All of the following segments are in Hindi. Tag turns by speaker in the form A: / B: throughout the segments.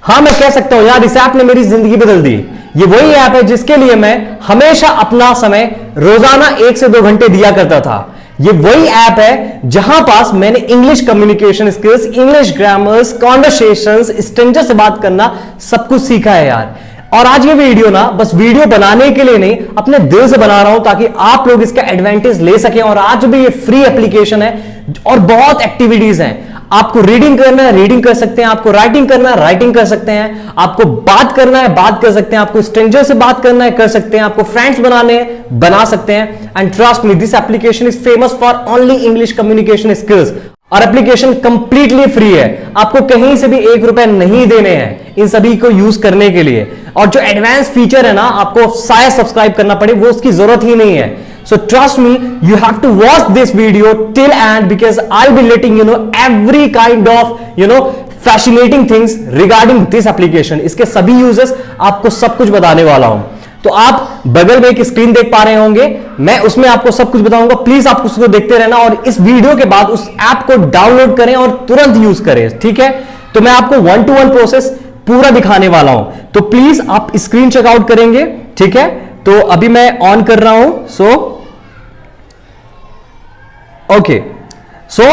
A: हाँ, मैं कह सकता हूं यार, इस ऐप ने मेरी जिंदगी बदल दी। ये वही ऐप है जिसके लिए मैं हमेशा अपना समय रोजाना 1 से 2 घंटे दिया करता था। ये वही ऐप है जहां पास मैंने English communication skills, English grammars, conversations, stranger से बात करना सब कुछ सीखा है यार। और आज ये वीडियो ना बस वीडियो बनाने के लिए नहीं, अपने दिल से बना रहा हूं ताकि आप लोग इसका एडवांटेज ले सकें। और आज भी ये फ्री एप्लीकेशन है और बहुत एक्टिविटीज हैं। आपको रीडिंग करना है, रीडिंग कर सकते हैं। आपको राइटिंग करना है, राइटिंग कर सकते हैं। आपको बात करना है, बात कर सकते हैं। आपको स्ट्रेंजर से बात करना है, कर सकते हैं। आपको फ्रेंड्स बनाने हैं, बना सकते हैं। And trust me, this application is famous for only English communication skills. और एप्लीकेशन कंप्लीटली फ्री है। आपको कहीं से भी 1 रुपए नहीं देने हैं इन सभी को यूज करने के लिए। और जो एडवांस फीचर है ना, आपको शायद सब्सक्राइब करना पड़े, वो उसकी जरूरत ही नहीं है। So trust me, you have to watch this video till end because I'll be letting you know every kind of fascinating things regarding this application. इसके सभी यूजर्स आपको सब कुछ बताने वाला हूं। तो आप बगल में एक स्क्रीन देख पा रहे होंगे, मैं उसमें आपको सब कुछ बताऊंगा। प्लीज आप उसको देखते रहना और इस वीडियो के बाद उस ऐप को डाउनलोड करें और तुरंत यूज करें, ठीक है। तो मैं आपको 1 to 1 प्रोसेस पूरा दिखाने वाला हूं, तो प्लीज आप स्क्रीन चेकआउट करेंगे, ठीक है। तो अभी मैं ऑन कर रहा हूं। Okay, so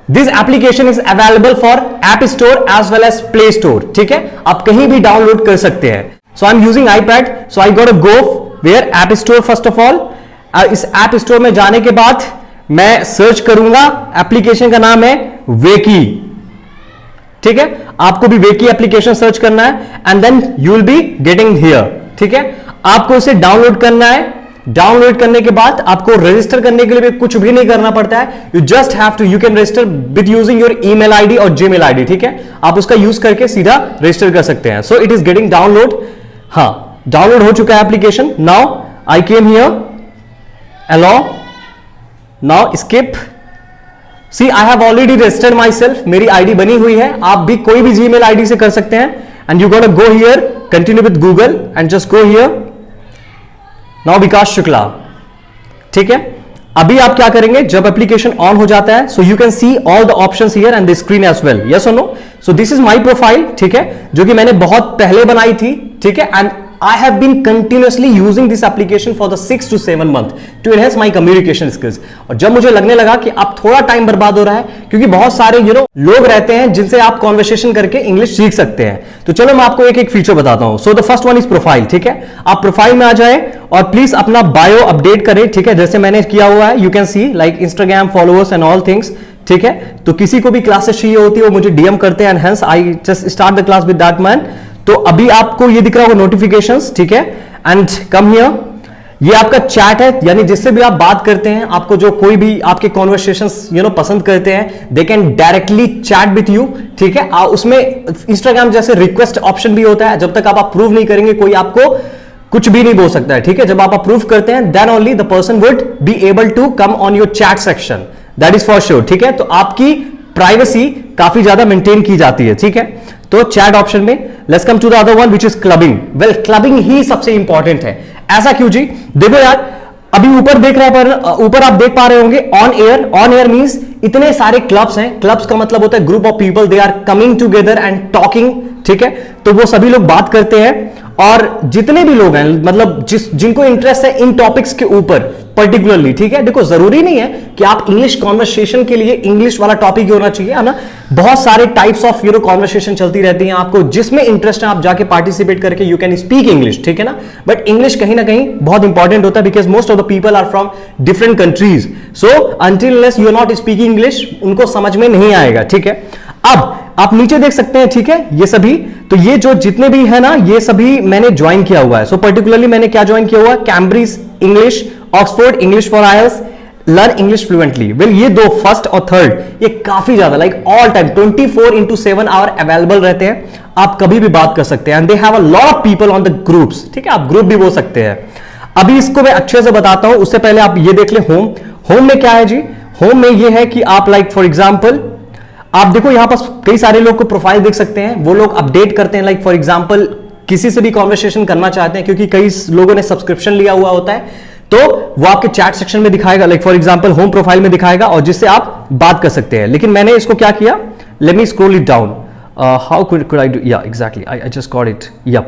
A: this application is available for App Store as well as Play Store, ठीक है। आप कहीं भी डाउनलोड कर सकते हैं। So I'm using iPad, so I gotta go where App Store first of all। इस App Store में जाने के बाद मैं सर्च करूंगा, एप्लीकेशन का नाम है वेकी, ठीक है। आपको भी वेकी एप्लीकेशन सर्च करना है and then you will be getting here, ठीक है। आपको इसे डाउनलोड करना है। डाउनलोड करने के बाद आपको रजिस्टर करने के लिए भी कुछ भी नहीं करना पड़ता है। You just have to, you can register with using your email ID और जीमेल आईडी, ठीक है। आप उसका यूज करके सीधा रजिस्टर कर सकते हैं। So it is getting download. हाँ, डाउनलोड हो चुका है application. Now I came here, allow, now skip. See, I have already registered myself, मेरी आईडी बनी हुई है। आप भी कोई भी जीमेल आईडी से कर सकते हैं। And you gonna go here, continue with Google and just go here. Now Vikas Shukla, ठीक है। अभी आप क्या करेंगे, जब एप्लीकेशन ऑन हो जाता है, so you can see all the options here and the screen as well, yes और no. So this is my profile, ठीक है, जो कि मैंने बहुत पहले बनाई थी, ठीक है। And I have been continuously using this application for the 6 to 7 months to enhance my communication skills। और जब मुझे लगने लगा कि अब थोड़ा टाइम बर्बाद हो रहा है, क्योंकि बहुत सारे लोग रहते हैं जिनसे आप कॉन्वर्सेशन करके इंग्लिश सीख सकते हैं, तो चलो मैं आपको एक एक फीचर बताता हूं। So the first one is profile, ठीक है। आप प्रोफाइल में आ जाए और प्लीज अपना बायो अपडेट करें, ठीक है, जैसे मैंने किया हुआ है। You can see like Instagram followers and all things, ठीक है। तो किसी को भी क्लासेस चाहिए होती है, वो मुझे डीएम करते हैं and hence I just start the class with that man. तो अभी आपको ये दिख रहा होगा नोटिफिकेशंस, ठीक है। एंड कम हियर, ये आपका चैट है, यानी जिससे भी आप बात करते हैं, आपको जो कोई भी आपके कॉन्वर्सेशंस पसंद करते हैं, they can directly chat with you, ठीक है। उसमें इंस्टाग्राम जैसे रिक्वेस्ट ऑप्शन भी होता है। जब तक आप अप्रूव नहीं करेंगे, कोई आपको कुछ भी नहीं बोल सकता है, ठीक है। जब आप अप्रूव करते हैं, then only the person would be able to come on your chat section, that is for sure, ठीक है। तो आपकी प्राइवेसी काफी ज्यादा मेंटेन की जाती है, ठीक है। तो चैट ऑप्शन में let's come to the other one which is clubbing. Well, clubbing ही सबसे इंपॉर्टेंट है। ऐसा क्यों जी? देखो यार, अभी ऊपर देख रहे हैं, ऊपर आप देख पा रहे होंगे on air. On air means इतने सारे क्लब्स हैं। क्लब्स का मतलब होता है group of people, they are coming together and talking, ठीक है। तो वो सभी लोग बात करते हैं और जितने भी लोग हैं, मतलब जिनको इंटरेस्ट है इन टॉपिक्स के ऊपर पर्टिकुलरली, ठीक है। देखो, जरूरी नहीं है कि आप इंग्लिश कॉन्वर्सेशन के लिए इंग्लिश वाला टॉपिक ही होना चाहिए, है ना। बहुत सारे टाइप्स ऑफ कॉन्वर्सेशन चलती रहती हैं। आपको जिसमें इंटरेस्ट है, आप जाके पार्टिसिपेट करके यू कैन स्पीक इंग्लिश, ठीक है ना। बट इंग्लिश कहीं ना कहीं बहुत इंपॉर्टेंट होता है because most of the people are from different countries. So until unless you are not speaking English, उनको समझ में नहीं आएगा, ठीक है। अब आप नीचे देख सकते हैं, ठीक है, ये सभी। तो ये जो जितने भी है ना, ये सभी मैंने ज्वाइन किया हुआ है। सो पर्टिकुलरली मैंने क्या ज्वाइन किया हुआ है, Cambridge English, Oxford English for IELTS, learn English fluently. Well, ये दो फर्स्ट और थर्ड, ये काफी ज्यादा like all time 24/7 hour available रहते हैं। आप कभी भी बात कर सकते हैं and they have a lot of people on the groups, ठीक है। आप ग्रुप भी बोल सकते हैं। अभी इसको मैं अच्छे से बताता हूं, उससे पहले आप ये देख ले होम। होम में क्या है जी? होम में ये है कि आप लाइक फॉर एग्जाम्पल, आप देखो यहां पर कई सारे लोग को प्रोफाइल देख सकते हैं, वो लोग अपडेट करते हैं। लाइक फॉर एग्जांपल, किसी से भी कॉन्वर्सेशन करना चाहते हैं, क्योंकि कई लोगों ने सब्सक्रिप्शन लिया हुआ होता है, तो वो आपके चैट सेक्शन में दिखाएगा, like for example home profile में दिखाएगा, और जिससे आप बात कर सकते हैं। लेकिन मैंने इसको क्या किया, let me scroll it down. How could I do, yeah exactly, I just got it, yep.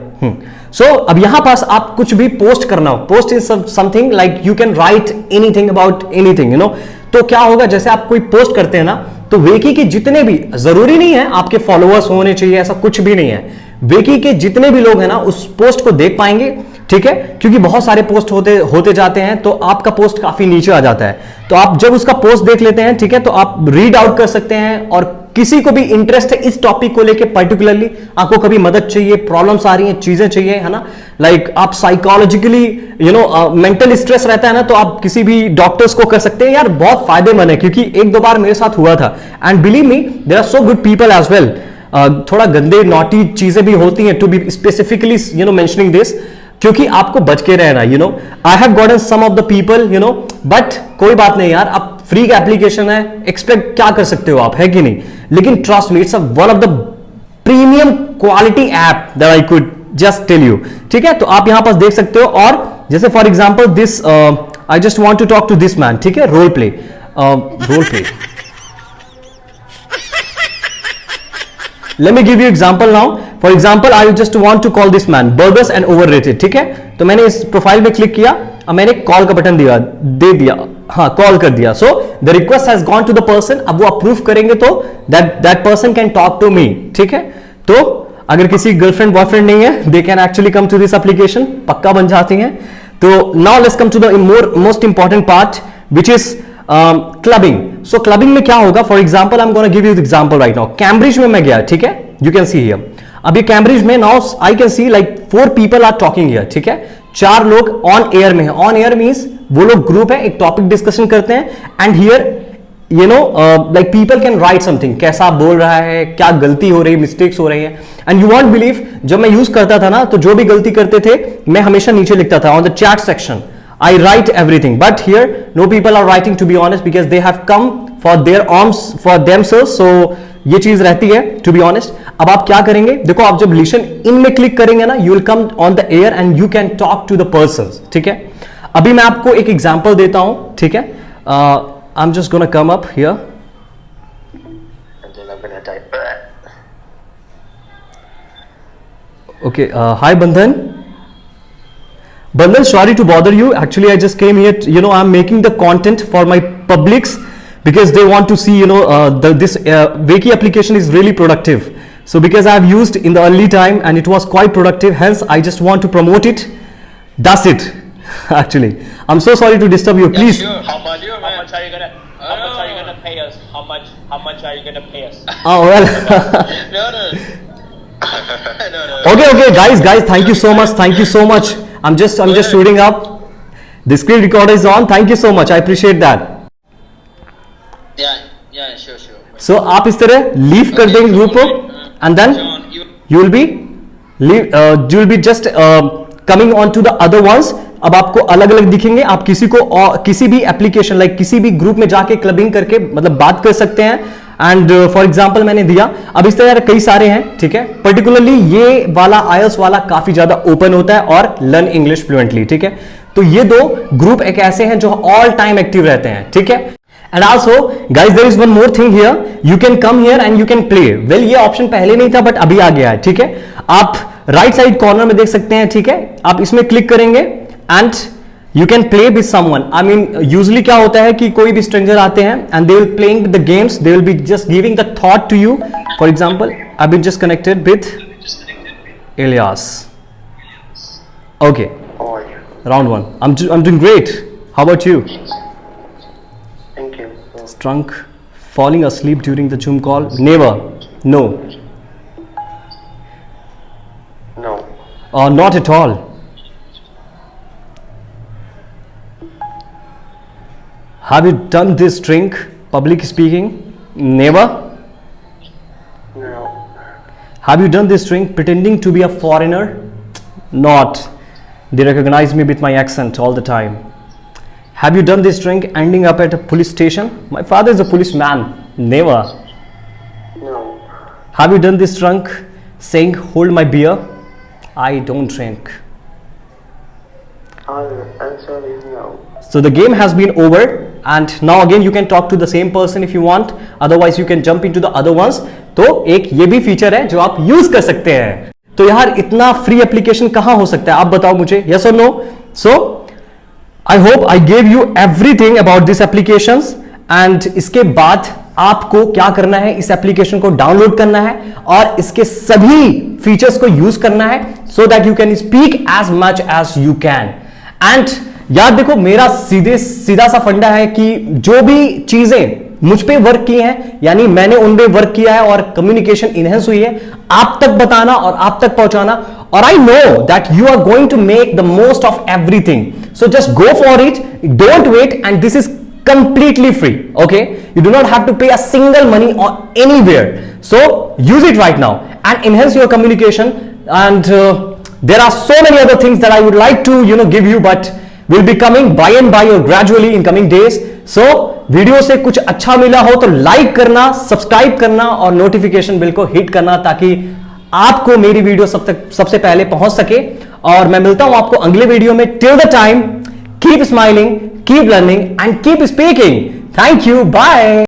A: So अब यहाँ पास आप कुछ भी पोस्ट करना हो, post is something like you can write anything about anything, you know. तो क्या होगा, जैसे आप कोई पोस्ट करते हैं ना, तो वेकी के जितने भी, जरूरी नहीं है आपके फॉलोअर्स होने चाहिए, ऐसा कुछ भी नहीं है, वेकी के जितने भी लोग हैं ना उस पोस्ट को देख पाएंगे, ठीक है, क्योंकि बहुत सारे पोस्ट होते जाते हैं, तो आपका पोस्ट काफी नीचे आ जाता है. तो आप जब उसका पोस्ट देख लेते हैं, ठीक है, तो आप रीड आउट कर सकते हैं. और किसी को भी इंटरेस्ट है इस टॉपिक को लेके पर्टिकुलरली, आपको कभी मदद चाहिए, प्रॉब्लम्स आ रही हैं, चीजें चाहिए, है ना, लाइक आप psychologically you know mental stress रहता है ना, तो आप किसी भी डॉक्टर्स को कर सकते हैं. यार बहुत फायदेमंद है, क्योंकि एक दो बार मेरे साथ हुआ था, and believe me there are so good people as well. थोड़ा गंदे नॉटी चीजें भी होती हैं, to be specifically you know mentioning this, क्योंकि आपको बच के रहना, you know. I have gotten some of the people, you know, but कोई बात नहीं यार, अब फ्री का एप्लीकेशन है, एक्सपेक्ट क्या कर सकते हो आप, है कि नहीं. लेकिन trust me, it's one of the premium quality app that I could just tell you, ठीक है. तो आप यहां पर देख सकते हो. और जैसे for example this, I just want to talk to this man, ठीक है, role play. Let me give you example now. For example, I just want to call this man burgers and overrated, ठीक है. तो मैंने इस प्रोफाइल में क्लिक किया, अब मैंने कॉल का बटन दे दिया, हाँ कॉल कर दिया. So the request has gone to the person. अब वो अप्रूव करेंगे तो that person can talk to me, ठीक है. तो अगर किसी गर्लफ्रेंड बॉयफ्रेंड नहीं है, they can actually come to this application, पक्का बन जाती हैं. तो now let's come to the most important part which is clubbing. So clubbing में क्या होगा, for example I am gonna give you example right now. Cambridge में मैं गया, ठीक है, यू कैन सी हियर. अभी कैम्ब्रिज में now I can see like 4 people are talking here, ठीक है. 4 लोग ऑन एयर में है. ऑन एयर मींस वो लोग ग्रुप है, एक टॉपिक डिस्कशन करते हैं, and here you know like people can write something, कैसा बोल रहा है, क्या गलती हो रही है, मिस्टेक्स हो रही है. एंड यू वॉन्ट बिलीव, जब मैं यूज करता था ना, तो जो भी गलती करते थे मैं हमेशा नीचे लिखता था on the chat section. I write everything, but here no people are writing, to be honest, because they have come for their arms for themselves. So ये चीज रहती है, to be honest. अब आप क्या करेंगे, देखो आप जब लिसन इन में क्लिक करेंगे ना, you will come on the air and you can talk to the persons, ठीक है. अभी मैं आपको एक एग्जांपल देता हूं, ठीक है. I'm just gonna come up here. And then I'm gonna type. Okay, hi Bandhan. Bandhan, sorry to bother you. Actually, I just came here. You know, I'm making the content for my publics because they want to see. You know, this Veki application is really productive. So, because I have used in the early time and it was quite productive, hence I just want to promote it. That's it. Actually, I'm so sorry to disturb you. Please.
B: Sure. How much are you gonna pay us? How much are you gonna pay us?
A: Oh well.
B: No.
A: Okay, guys, thank you so much. Thank you so much. I'm just shooting up. The screen recorder is on. Thank you so much. I appreciate that.
B: Yeah, sure.
A: So आप इस तरह लीव कर देंगे ग्रुप को, and then you will be just coming on to the other ones. अब आपको अलग अलग दिखेंगे. आप किसी भी एप्लीकेशन लाइक किसी भी ग्रुप में जाके क्लबिंग करके मतलब बात कर सकते हैं. एंड फॉर एग्जाम्पल मैंने दिया, अब इस तरह कई सारे हैं, ठीक है. पर्टिकुलरली ये वाला आईएलटीएस वाला काफी ज्यादा ओपन होता है, और लर्न इंग्लिश फ्लुएंटली, ठीक है. तो ये 2 ग्रुप एक ऐसे हैं जो ऑल टाइम एक्टिव रहते हैं, ठीक है. And also guys, there is one more thing here, you can come here and you can play. Well, ये ऑप्शन पहले नहीं था बट अभी आ गया है, ठीक है. आप राइट साइड कॉर्नर में देख सकते हैं, ठीक है. आप इसमें क्लिक करेंगे and you can play with someone. I mean, usually क्या होता है कि कोई भी stranger आते हैं and they will playing the games, they will be just giving the thought to you. For example, I've been just connected with Elias. Okay, round 1. I'm doing great. How about you?
C: Thank you.
A: Drunk, falling asleep during the Zoom call? Never. No. Not at all. Have you done this drink, public speaking? Never.
C: No.
A: Have you done this drink pretending to be a foreigner? Not. They recognize me with my accent all the time. Have you done this drink ending up at a police station? My father is a policeman. Never.
C: No.
A: Have you done this drunk saying hold my beer? I don't drink.
C: Answer is no.
A: So the game has been over, and now again you can talk to the same person if you want. Otherwise you can jump into the other ones. तो एक ये भी फीचर है जो आप यूज कर सकते हैं। तो यार इतना फ्री एप्लीकेशन कहां हो सकता है, आप बताओ मुझे, यस और no. So I hope I gave you everything about this applications. And इसके बाद आपको क्या करना है, इस एप्लीकेशन को डाउनलोड करना है और इसके सभी फीचर्स को यूज करना है so that you can speak as much as you can. And यार देखो, मेरा सीधा सा फंडा है कि जो भी चीजें मुझ पे वर्क की हैं, यानी मैंने उन पे वर्क किया है और कम्युनिकेशन इनहेंस हुई है, आप तक बताना और आप तक पहुंचाना। और I know that you are going to make the most of everything, so just go for it, don't wait, and this is completely free. Okay, you do not have to pay a single money or anywhere, so use it right now and enhance your communication. And there are so many other things that I would like to give you, but will be coming by and by or gradually in coming days. So video से कुछ अच्छा मिला हो तो लाइक करना, सब्सक्राइब करना और नोटिफिकेशन बिल को हिट करना ताकि आपको मेरी वीडियो सबसे पहले पहुंच सके। और मैं मिलता हूं आपको अगले वीडियो में। Till the time, keep smiling, keep learning and keep speaking. Thank you. Bye.